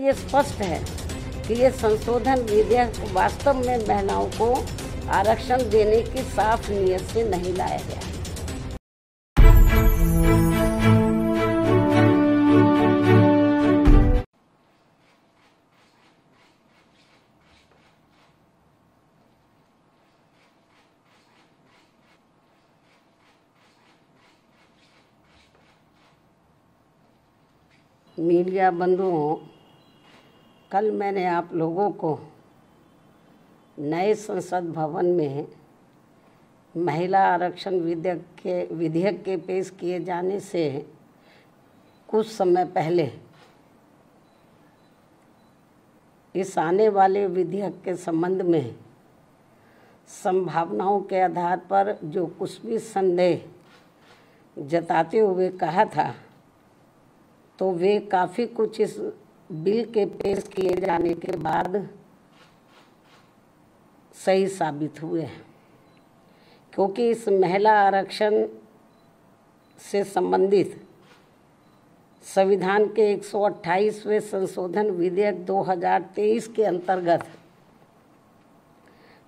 ये स्पष्ट है कि ये संशोधन विधेयक वास्तव में महिलाओं को आरक्षण देने की साफ नीयत से नहीं लाया गया। मीडिया बंधुओं, कल मैंने आप लोगों को नए संसद भवन में महिला आरक्षण विधेयक के पेश किए जाने से कुछ समय पहले इस आने वाले विधेयक के संबंध में संभावनाओं के आधार पर जो कुछ भी संदेह जताते हुए कहा था, तो वे काफ़ी कुछ इस बिल के पेश किए जाने के बाद सही साबित हुए हैं, क्योंकि इस महिला आरक्षण से संबंधित संविधान के 128वें संशोधन विधेयक 2023 के अंतर्गत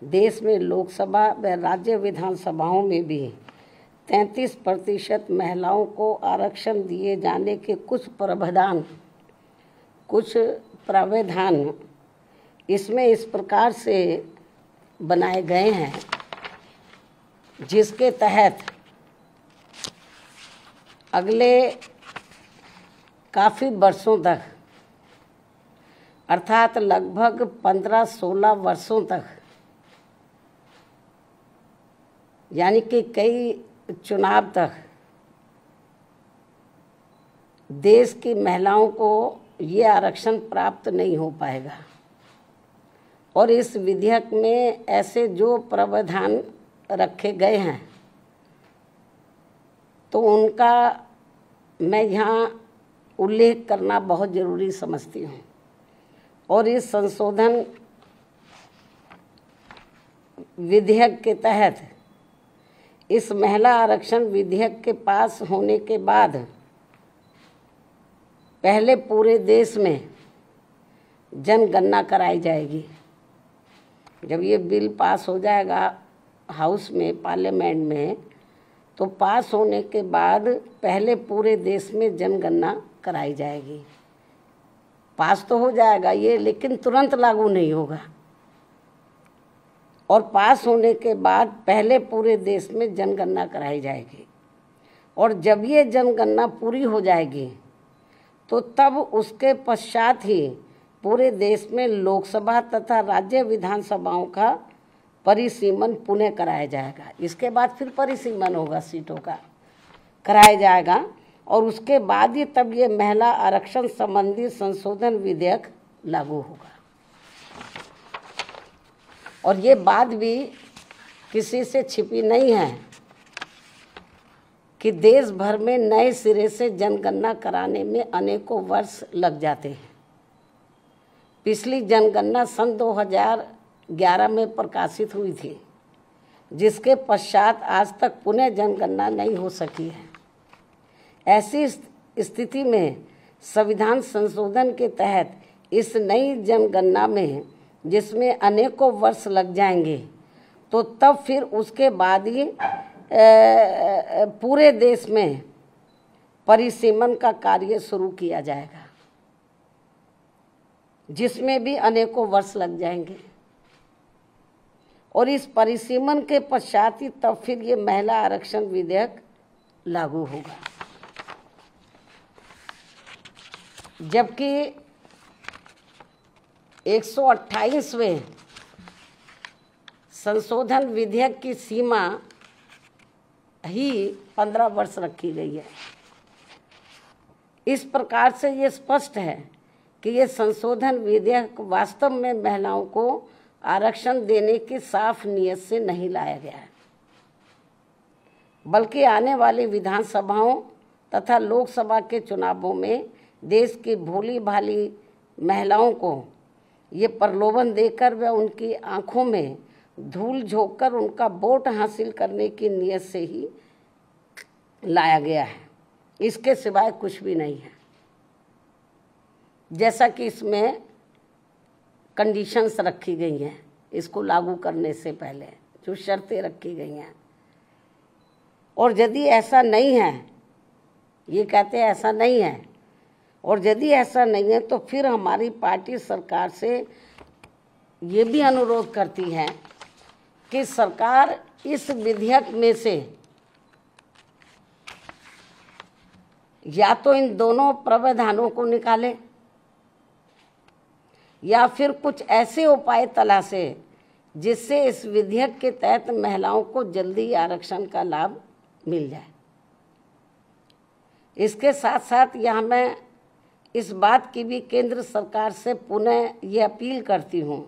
देश में लोकसभा व राज्य विधानसभाओं में भी 33% महिलाओं को आरक्षण दिए जाने के कुछ प्रावधान इसमें इस प्रकार से बनाए गए हैं, जिसके तहत अगले काफ़ी वर्षों तक, अर्थात लगभग 15-16 वर्षों तक, यानी कि कई चुनाव तक देश की महिलाओं को ये आरक्षण प्राप्त नहीं हो पाएगा। और इस विधेयक में ऐसे जो प्रावधान रखे गए हैं, तो उनका मैं यहाँ उल्लेख करना बहुत ज़रूरी समझती हूँ। और इस संशोधन विधेयक के तहत इस महिला आरक्षण विधेयक के पास होने के बाद पहले पूरे देश में जनगणना कराई जाएगी। जब ये बिल पास हो जाएगा हाउस में, पार्लियामेंट में, तो पास होने के बाद पहले पूरे देश में जनगणना कराई जाएगी। पास तो हो जाएगा ये, लेकिन तुरंत लागू नहीं होगा। और पास होने के बाद पहले पूरे देश में जनगणना कराई जाएगी। और जब ये जनगणना पूरी हो जाएगी, तो तब उसके पश्चात ही पूरे देश में लोकसभा तथा राज्य विधानसभाओं का परिसीमन पुनः कराया जाएगा। इसके बाद फिर परिसीमन होगा, सीटों का कराया जाएगा। और उसके बाद ही तब ये महिला आरक्षण संबंधी संशोधन विधेयक लागू होगा। और ये बात भी किसी से छिपी नहीं है कि देश भर में नए सिरे से जनगणना कराने में अनेकों वर्ष लग जाते हैं। पिछली जनगणना सन 2011 में प्रकाशित हुई थी, जिसके पश्चात आज तक पुनः जनगणना नहीं हो सकी है। ऐसी स्थिति में संविधान संशोधन के तहत इस नई जनगणना में, जिसमें अनेकों वर्ष लग जाएंगे, तो तब फिर उसके बाद ही पूरे देश में परिसीमन का कार्य शुरू किया जाएगा, जिसमें भी अनेकों वर्ष लग जाएंगे। और इस परिसीमन के पश्चात ही तब फिर ये महिला आरक्षण विधेयक लागू होगा। जबकि 128वें संशोधन विधेयक की सीमा ही 15 वर्ष रखी गई है। इस प्रकार से ये स्पष्ट है कि ये संशोधन विधेयक वास्तव में महिलाओं को आरक्षण देने की साफ नीयत से नहीं लाया गया है, बल्कि आने वाली विधानसभाओं तथा लोकसभा के चुनावों में देश की भोली भाली महिलाओं को ये प्रलोभन देकर व उनकी आंखों में धूल झोंककर उनका वोट हासिल करने की नीयत से ही लाया गया है। इसके सिवाय कुछ भी नहीं है। जैसा कि इसमें कंडीशंस रखी गई हैं इसको लागू करने से पहले, जो शर्तें रखी गई हैं। और यदि ऐसा नहीं है, ये कहते हैं ऐसा नहीं है, और यदि ऐसा नहीं है तो फिर हमारी पार्टी सरकार से ये भी अनुरोध करती है कि सरकार इस विधेयक में से या तो इन दोनों प्रावधानों को निकाले या फिर कुछ ऐसे उपाय तलाशे जिससे इस विधेयक के तहत महिलाओं को जल्दी आरक्षण का लाभ मिल जाए। इसके साथ साथ यहाँ मैं इस बात की भी केंद्र सरकार से पुनः ये अपील करती हूँ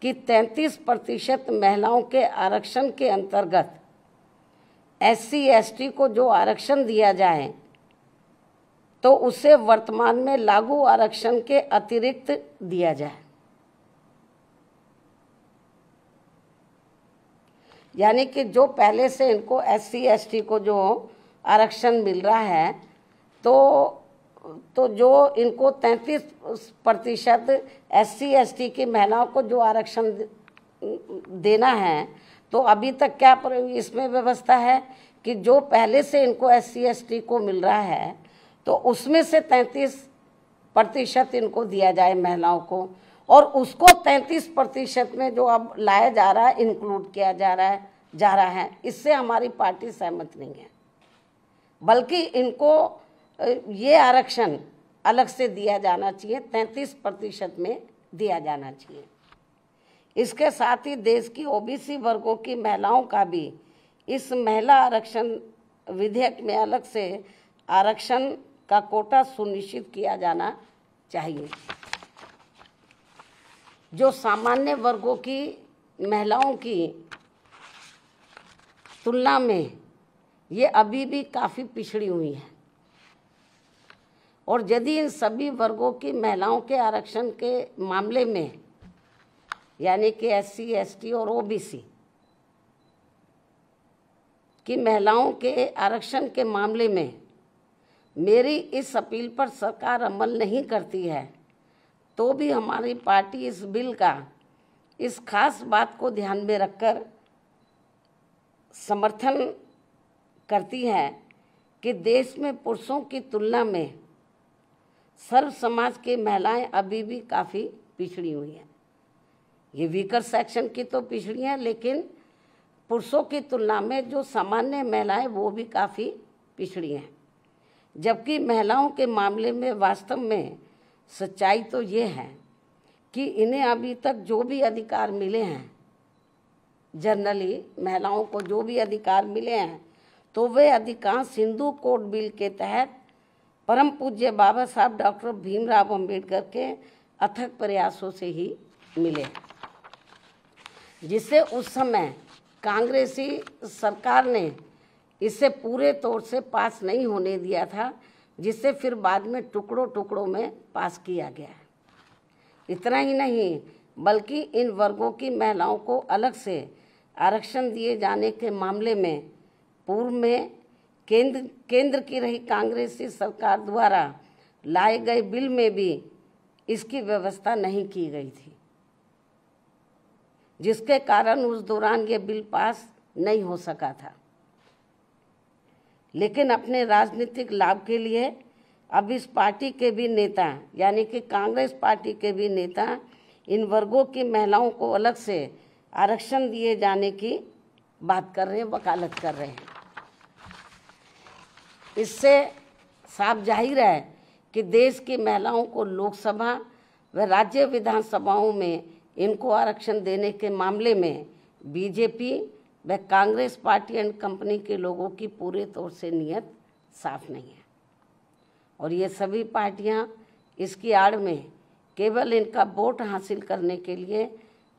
कि 33% महिलाओं के आरक्षण के अंतर्गत SC ST को जो आरक्षण दिया जाए तो उसे वर्तमान में लागू आरक्षण के अतिरिक्त दिया जाए। यानी कि जो पहले से इनको SC ST को जो आरक्षण मिल रहा है तो जो इनको 33% SC ST की महिलाओं को जो आरक्षण देना है, तो अभी तक क्या इसमें व्यवस्था है कि जो पहले से इनको SC ST को मिल रहा है तो उसमें से 33% इनको दिया जाए महिलाओं को, और उसको 33% में जो अब लाया जा रहा है, इंक्लूड किया जा रहा है। इससे हमारी पार्टी सहमत नहीं है, बल्कि इनको ये आरक्षण अलग से दिया जाना चाहिए, 33% में दिया जाना चाहिए। इसके साथ ही देश की OBC वर्गों की महिलाओं का भी इस महिला आरक्षण विधेयक में अलग से आरक्षण का कोटा सुनिश्चित किया जाना चाहिए। जो सामान्य वर्गों की महिलाओं की तुलना में ये अभी भी काफ़ी पिछड़ी हुई है, और यदि इन सभी वर्गों की महिलाओं के आरक्षण के मामले में, यानी कि SC ST और OBC की महिलाओं के आरक्षण के मामले में मेरी इस अपील पर सरकार अमल नहीं करती है, तो भी हमारी पार्टी इस बिल का इस खास बात को ध्यान में रखकर समर्थन करती है कि देश में पुरुषों की तुलना में सर्व समाज की महिलाएं अभी भी काफ़ी पिछड़ी हुई हैं। ये वीकर सेक्शन की तो पिछड़ी हैं, लेकिन पुरुषों की तुलना में जो सामान्य महिलाएं वो भी काफ़ी पिछड़ी हैं। जबकि महिलाओं के मामले में वास्तव में सच्चाई तो ये है कि इन्हें अभी तक जो भी अधिकार मिले हैं, जनरली महिलाओं को जो भी अधिकार मिले हैं, तो वे अधिकांश हिंदू कोड बिल के तहत परम पूज्य बाबा साहब डॉक्टर भीमराव अंबेडकर के अथक प्रयासों से ही मिले, जिसे उस समय कांग्रेसी सरकार ने इसे पूरे तौर से पास नहीं होने दिया था, जिसे फिर बाद में टुकड़ों टुकड़ों में पास किया गया। इतना ही नहीं, बल्कि इन वर्गों की महिलाओं को अलग से आरक्षण दिए जाने के मामले में पूर्व में केंद्र की रही कांग्रेसी सरकार द्वारा लाए गए बिल में भी इसकी व्यवस्था नहीं की गई थी, जिसके कारण उस दौरान ये बिल पास नहीं हो सका था। लेकिन अपने राजनीतिक लाभ के लिए अब इस पार्टी के भी नेता, यानी कि कांग्रेस पार्टी के भी नेता, इन वर्गों की महिलाओं को अलग से आरक्षण दिए जाने की बात कर रहे हैं, वकालत कर रहे हैं। इससे साफ जाहिर है कि देश की महिलाओं को लोकसभा व राज्य विधानसभाओं में इनको आरक्षण देने के मामले में बीजेपी व कांग्रेस पार्टी एंड कंपनी के लोगों की पूरे तौर से नीयत साफ नहीं है, और ये सभी पार्टियां इसकी आड़ में केवल इनका वोट हासिल करने के लिए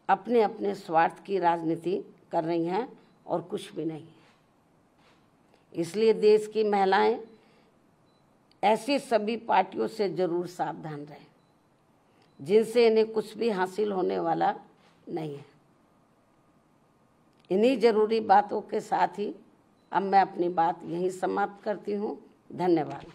अपने अपने स्वार्थ की राजनीति कर रही हैं और कुछ भी नहीं। इसलिए देश की महिलाएं ऐसी सभी पार्टियों से जरूर सावधान रहें जिनसे इन्हें कुछ भी हासिल होने वाला नहीं है। इन्हीं जरूरी बातों के साथ ही अब मैं अपनी बात यहीं समाप्त करती हूँ। धन्यवाद।